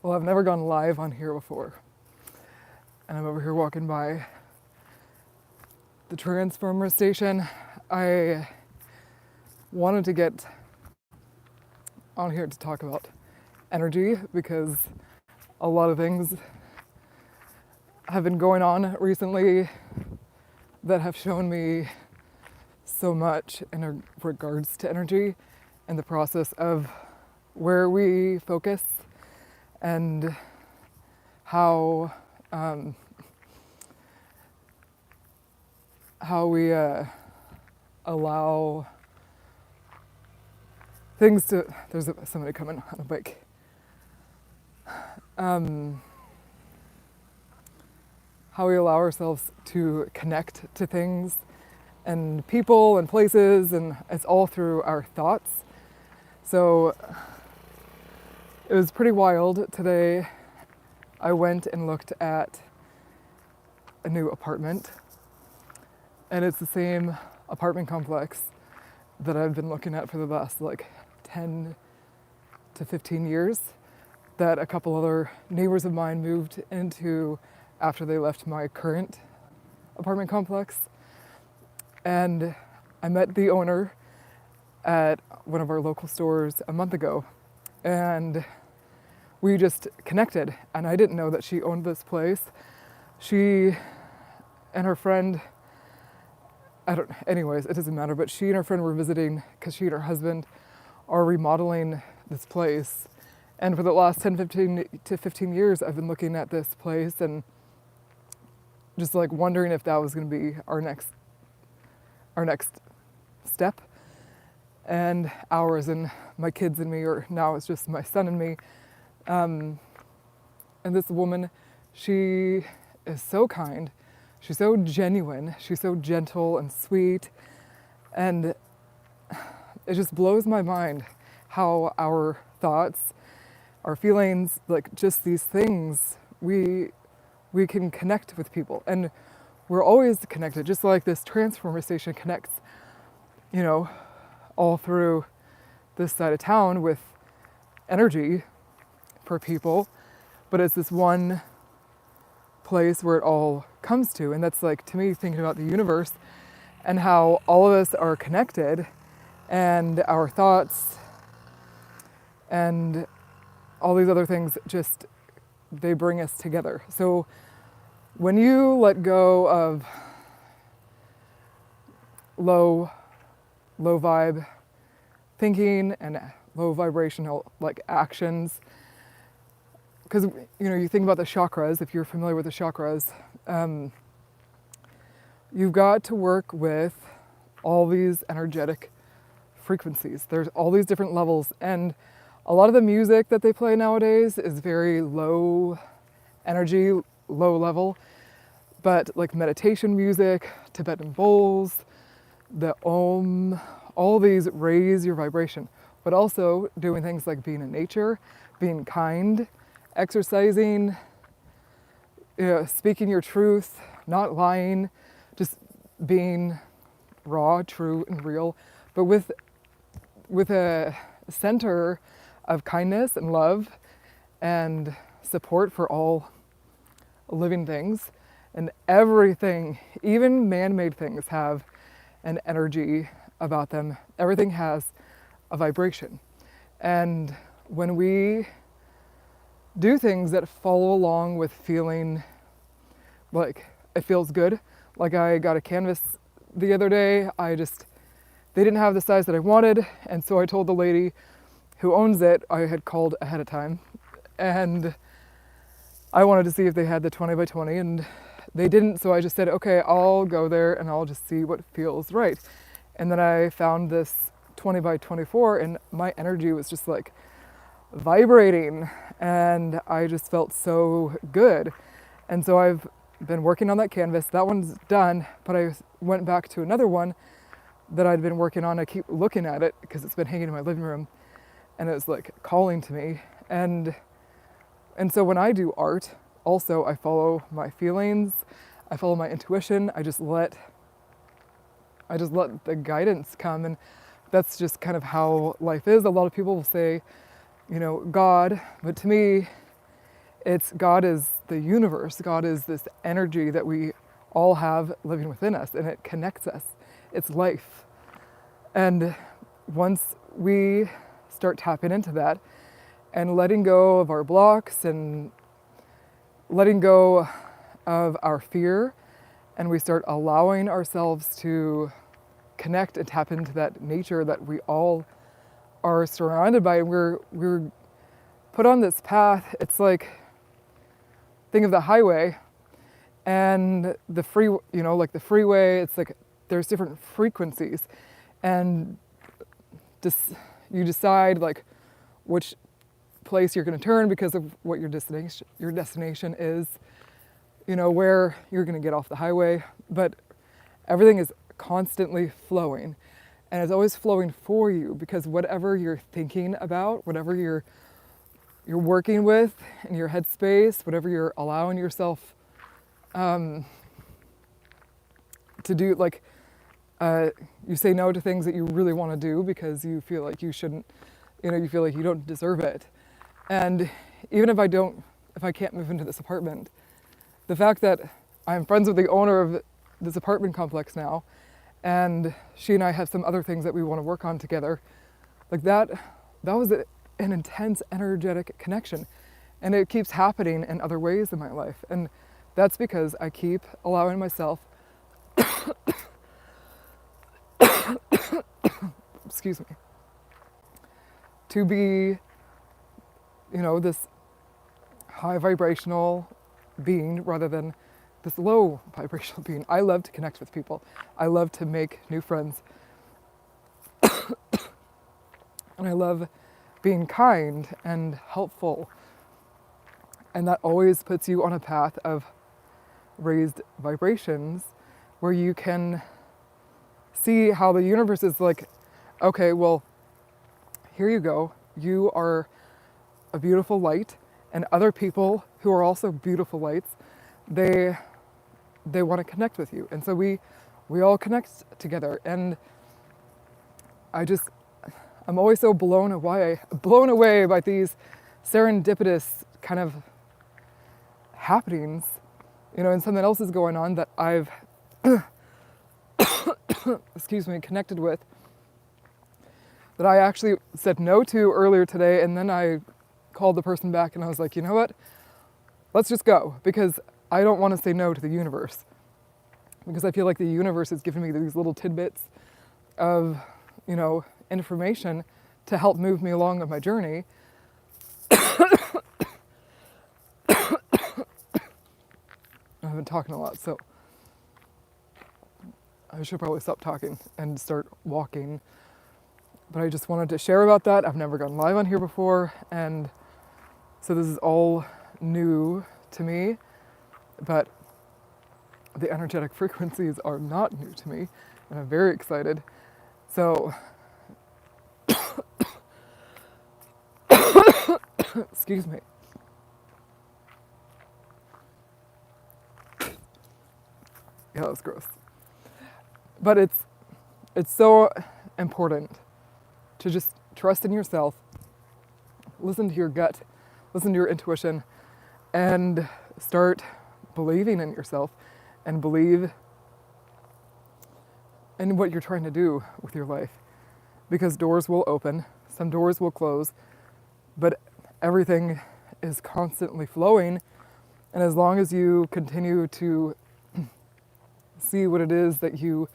Well, I've never gone live on here before. And I'm over here walking by the transformer station. I wanted to get on here to talk about energy because a lot of things have been going on recently that have shown me so much in regards to energy and the process of where we focus and how we allow things to. There's somebody coming on a bike. How we allow ourselves to connect to things and people and places, and it's all through our thoughts. So it was pretty wild. Today I went and looked at a new apartment, and it's the same apartment complex that I've been looking at for the last 10 to 15 years that a couple other neighbors of mine moved into after they left my current apartment complex. And I met the owner at one of our local stores a month ago, and we just connected, and I didn't know that she owned this place. She and her friend, anyways, it doesn't matter, but she and her friend were visiting because she and her husband are remodeling this place. And for the last 15 to 15 years, I've been looking at this place and just wondering if that was going to be our next step. And ours and my kids and me, or now it's just my son and me. And this woman, she is so kind. She's so genuine. She's so gentle and sweet. And it just blows my mind how our thoughts, our feelings, just these things, we can connect with people. And we're always connected, just like this transformer station connects, all through this side of town with energy for people. But it's this one place where it all comes to. And that's to me, thinking about the universe and how all of us are connected, and our thoughts and all these other things they bring us together. So when you let go of low vibe thinking and low vibrational actions, because you think about the chakras. If you're familiar with the chakras, you've got to work with all these energetic frequencies. There's all these different levels, and a lot of the music that they play nowadays is very low energy, low level. But meditation music, Tibetan bowls, the Om, all these raise your vibration. But also doing things like being in nature, being kind, exercising, speaking your truth, not lying, just being raw, true, and real, but with a center of kindness and love and support for all living things. And everything, even man-made things, have an energy about them. Everything has a vibration. And when we do things that follow along with feeling like it feels good, I got a canvas the other day, they didn't have the size that I wanted, and so I told the lady who owns it, I had called ahead of time, and I wanted to see if they had the 20 by 20, and they didn't, so I just said, okay, I'll go there and I'll just see what feels right. And then I found this 20 by 24, and my energy was just vibrating, and I just felt so good. And so I've been working on that canvas. That one's done, but I went back to another one that I'd been working on. I keep looking at it because it's been hanging in my living room, and it's calling to me. And so when I do art, also I follow my feelings, I follow my intuition. I just let the guidance come, and that's just kind of how life is. A lot of people will say, God, but to me, It's God is the universe. God is this energy that we all have living within us, and it connects us. It's life. And once we start tapping into that and letting go of our blocks and letting go of our fear, and we start allowing ourselves to connect and tap into that nature that we all are surrounded by, and we're put on this path. It's like, think of the highway and the like the freeway. It's like there's different frequencies, and you decide like which place you're going to turn because of what your destination is, where you're going to get off the highway. But everything is constantly flowing, and it's always flowing for you, because whatever you're thinking about, whatever you're working with in your headspace, whatever you're allowing yourself to do, like you say no to things that you really want to do because you feel like you shouldn't, you feel like you don't deserve it. And even if I can't move into this apartment, the fact that I'm friends with the owner of this apartment complex now, and she and I have some other things that we want to work on together, like that was an intense energetic connection. And it keeps happening in other ways in my life. And that's because I keep allowing myself excuse me, to be, this high vibrational being rather than this low vibrational being. I love to connect with people. I love to make new friends. And I love being kind and helpful. And that always puts you on a path of raised vibrations where you can see how the universe is like, okay, well, here you go. You are a beautiful light, and other people who are also beautiful lights, they want to connect with you. And so we all connect together. And I'm always so blown away by these serendipitous kind of happenings, and something else is going on that I've connected with, that I actually said no to earlier today. And then I called the person back and I was like, you know what? Let's just go, because I don't want to say no to the universe, because I feel like the universe is giving me these little tidbits of, information to help move me along on my journey. I've been talking a lot, so I should probably stop talking and start walking. But I just wanted to share about that. I've never gone live on here before, and so this is all new to me, but the energetic frequencies are not new to me, and I'm very excited. So, excuse me. Yeah, that was gross. But it's so important to just trust in yourself, listen to your gut, listen to your intuition, and start believing in yourself and believe in what you're trying to do with your life. Because doors will open, some doors will close, but everything is constantly flowing. And as long as you continue to see what it is that you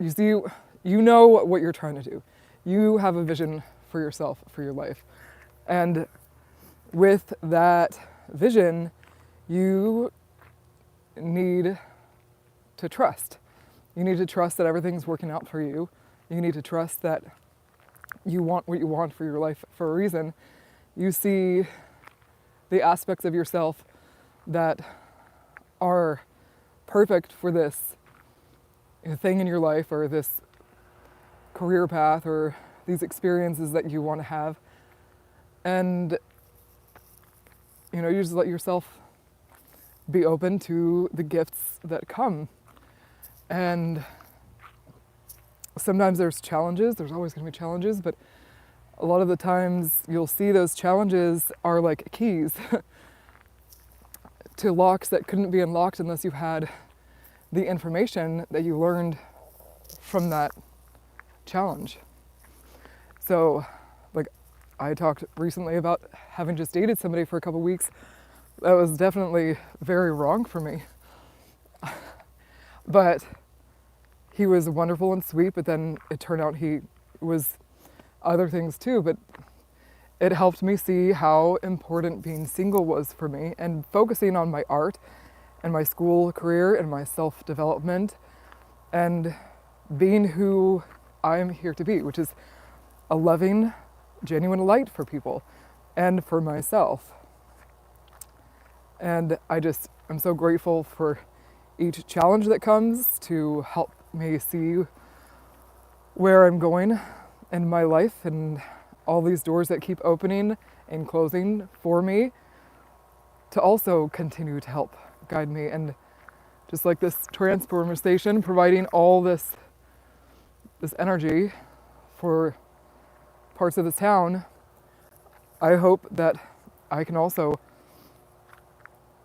see, what you're trying to do. You have a vision for yourself, for your life. And with that vision, you need to trust. You need to trust that everything's working out for you. You need to trust that you want what you want for your life for a reason. You see the aspects of yourself that are perfect for this thing in your life, or this career path, or these experiences that you want to have. And you just let yourself be open to the gifts that come. And sometimes there's challenges, there's always going to be challenges, but a lot of the times you'll see those challenges are like keys to locks that couldn't be unlocked unless you had the information that you learned from that challenge. So, like, I talked recently about having just dated somebody for a couple weeks. That was definitely very wrong for me. But he was wonderful and sweet, but then it turned out he was other things too. But it helped me see how important being single was for me, and focusing on my art and my school career and my self-development and being who I'm here to be, which is a loving, genuine light for people and for myself. And I'm so grateful for each challenge that comes to help me see where I'm going in my life, and all these doors that keep opening and closing for me to also continue to help guide me. And just like this transformer station providing all this energy for parts of the town, I hope that I can also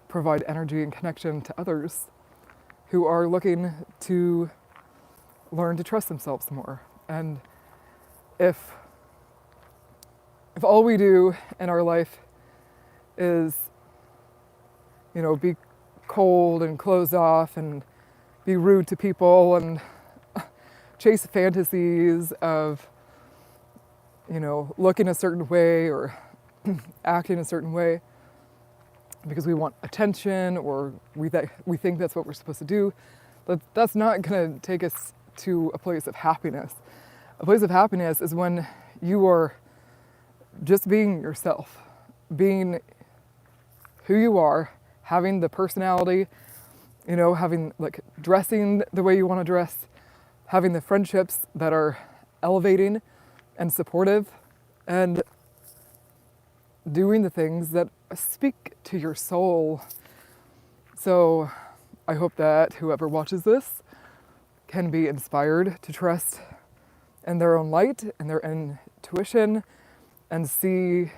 provide energy and connection to others who are looking to learn to trust themselves more. And if all we do in our life is, be cold and closed off and be rude to people and chase fantasies of, looking a certain way or acting a certain way because we want attention, or we think that's what we're supposed to do, that's not going to take us to a place of happiness. A place of happiness is when you are just being yourself, being who you are, having the personality, having dressing the way you want to dress, having the friendships that are elevating and supportive, and doing the things that speak to your soul. So I hope that whoever watches this can be inspired to trust in their own light and their intuition and see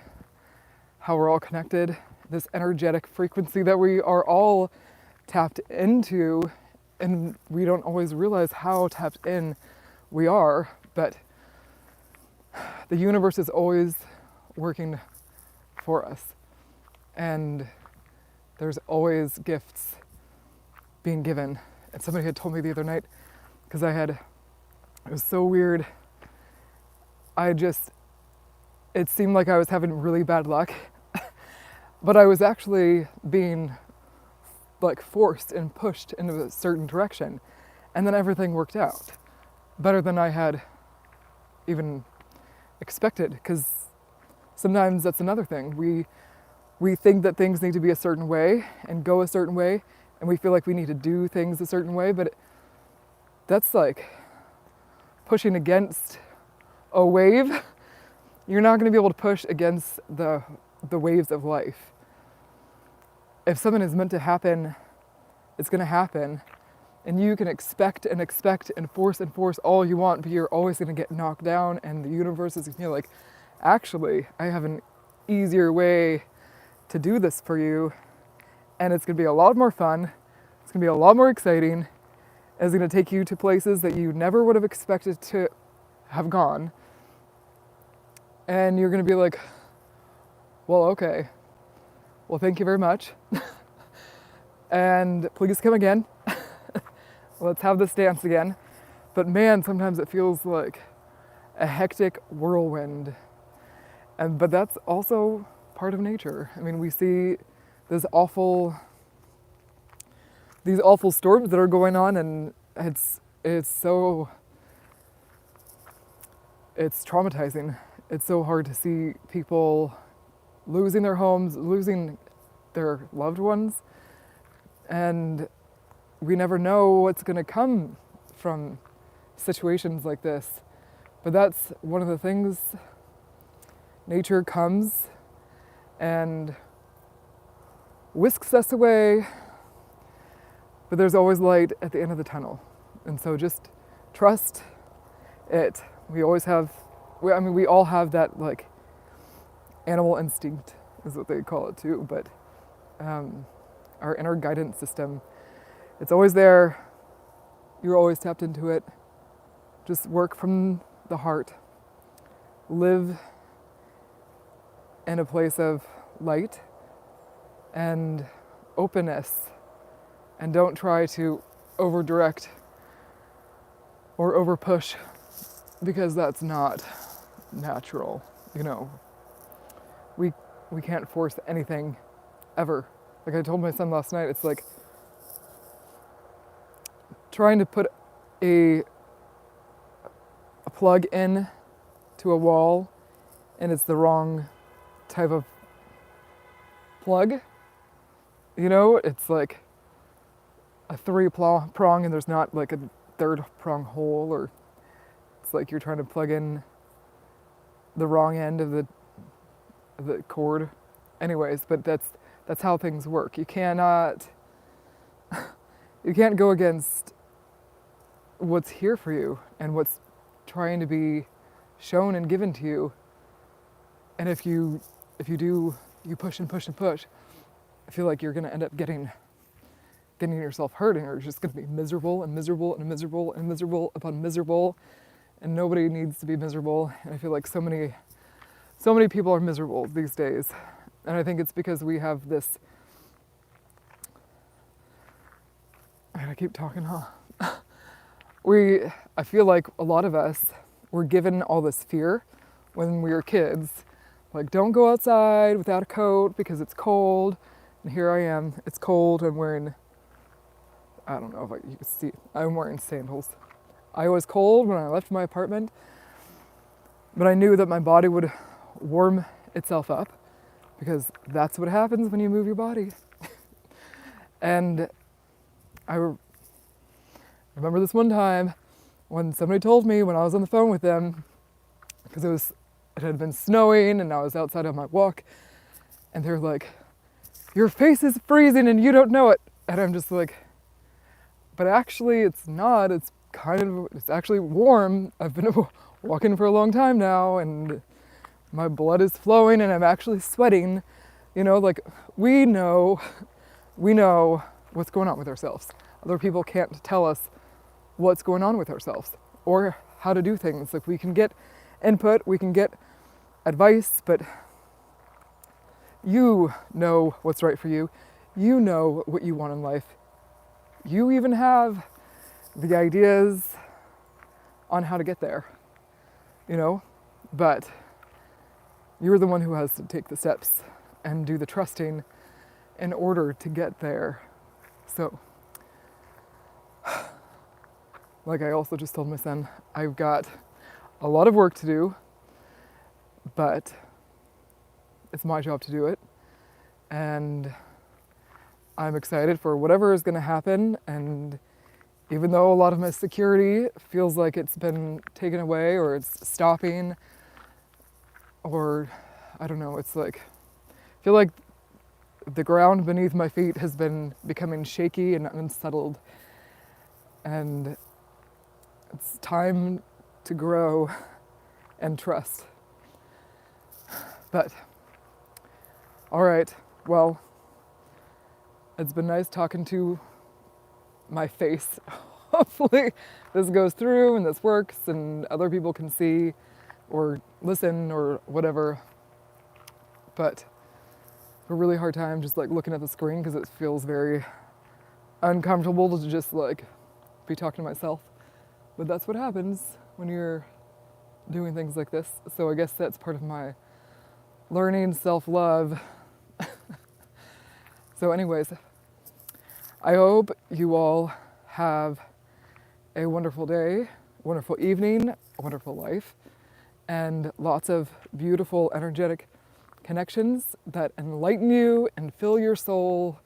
how we're all connected, this energetic frequency that we are all tapped into, and we don't always realize how tapped in we are, but the universe is always working for us, and there's always gifts being given. And somebody had told me the other night, because it was so weird, it seemed like I was having really bad luck, but I was actually being forced and pushed into a certain direction, and then everything worked out better than I had even expected. Because sometimes that's another thing. We think that things need to be a certain way and go a certain way, and we feel like we need to do things a certain way, but that's like pushing against a wave. You're not going to be able to push against the waves of life. If something is meant to happen, it's going to happen, and you can expect and force all you want, but you're always going to get knocked down, and the universe is going to be like, actually, I have an easier way to do this for you, and it's going to be a lot more fun, it's going to be a lot more exciting, it's going to take you to places that you never would have expected to have gone, and you're going to be like, well, okay, well, thank you very much, and please come again, let's have this dance again. But man, sometimes it feels like a hectic whirlwind, but that's also part of nature. I mean, we see these awful storms that are going on, and it's traumatizing. It's so hard to see people losing their homes, losing their loved ones, and we never know what's going to come from situations like this. But that's one of the things. Nature comes and whisks us away, but there's always light at the end of the tunnel. And so just trust it. We always have I mean, we all have that, like, animal instinct is what they call it too, but our inner guidance system, it's always there. You're always tapped into it. Just work from the heart. Live in a place of light and openness, and don't try to over direct or over push, because that's not natural. You know, we can't force anything ever. Like I told my son last night, it's like trying to put a plug in to a wall, and it's the wrong type of plug. You know, it's like a prong and there's not like a third prong hole, or it's like you're trying to plug in the wrong end of the cord. Anyways, but that's how things work. You can't go against what's here for you and what's trying to be shown and given to you. And if you do, you push and push and push, I feel like you're going to end up getting yourself hurting, or you're just going to be miserable and miserable and miserable and miserable upon miserable, and nobody needs to be miserable. And I feel like so many people are miserable these days, and I think it's because we have this. I keep talking, huh? I feel like a lot of us were given all this fear when we were kids. Like, don't go outside without a coat because it's cold. And here I am, it's cold, I'm wearing, I don't know if you can see, I'm wearing sandals. I was cold when I left my apartment, but I knew that my body would warm itself up, because that's what happens when you move your body. And I remember this one time when somebody told me, when I was on the phone with them, because it had been snowing and I was outside on my walk, and they're like, your face is freezing and you don't know it. And I'm just like, but actually it's not, it's actually warm. I've been walking for a long time now, and my blood is flowing and I'm actually sweating. You know, like, we know what's going on with ourselves. Other people can't tell us what's going on with ourselves or how to do things. Like, we can get input, we can get advice, but you know what's right for you. You know what you want in life. You even have the ideas on how to get there, you know, but you're the one who has to take the steps and do the trusting in order to get there. So, like I also just told my son, I've got a lot of work to do, but it's my job to do it. And I'm excited for whatever is going to happen. And even though a lot of my security feels like it's been taken away, or it's stopping, or I don't know, it's like, I feel like the ground beneath my feet has been becoming shaky and unsettled. And it's time to grow and trust. But, all right, well, it's been nice talking to my face. Hopefully this goes through and this works and other people can see or listen or whatever. But a really hard time just like looking at the screen, because it feels very uncomfortable to just like be talking to myself. But that's what happens when you're doing things like this. So I guess that's part of my learning self-love. So anyways, I hope you all have a wonderful day, wonderful evening, a wonderful life, and lots of beautiful, energetic connections that enlighten you and fill your soul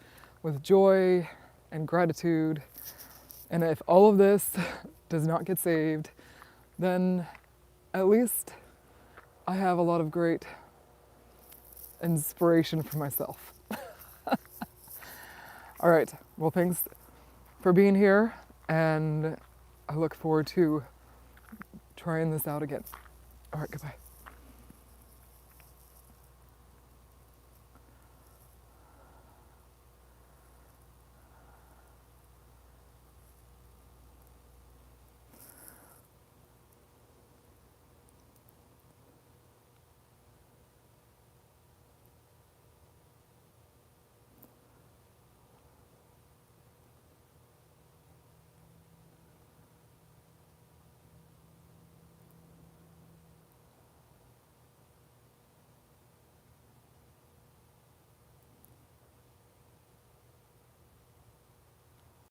with joy and gratitude. And if all of this does not get saved, then at least I have a lot of great inspiration for myself. All right, well, thanks for being here, and I look forward to trying this out again. All right, goodbye.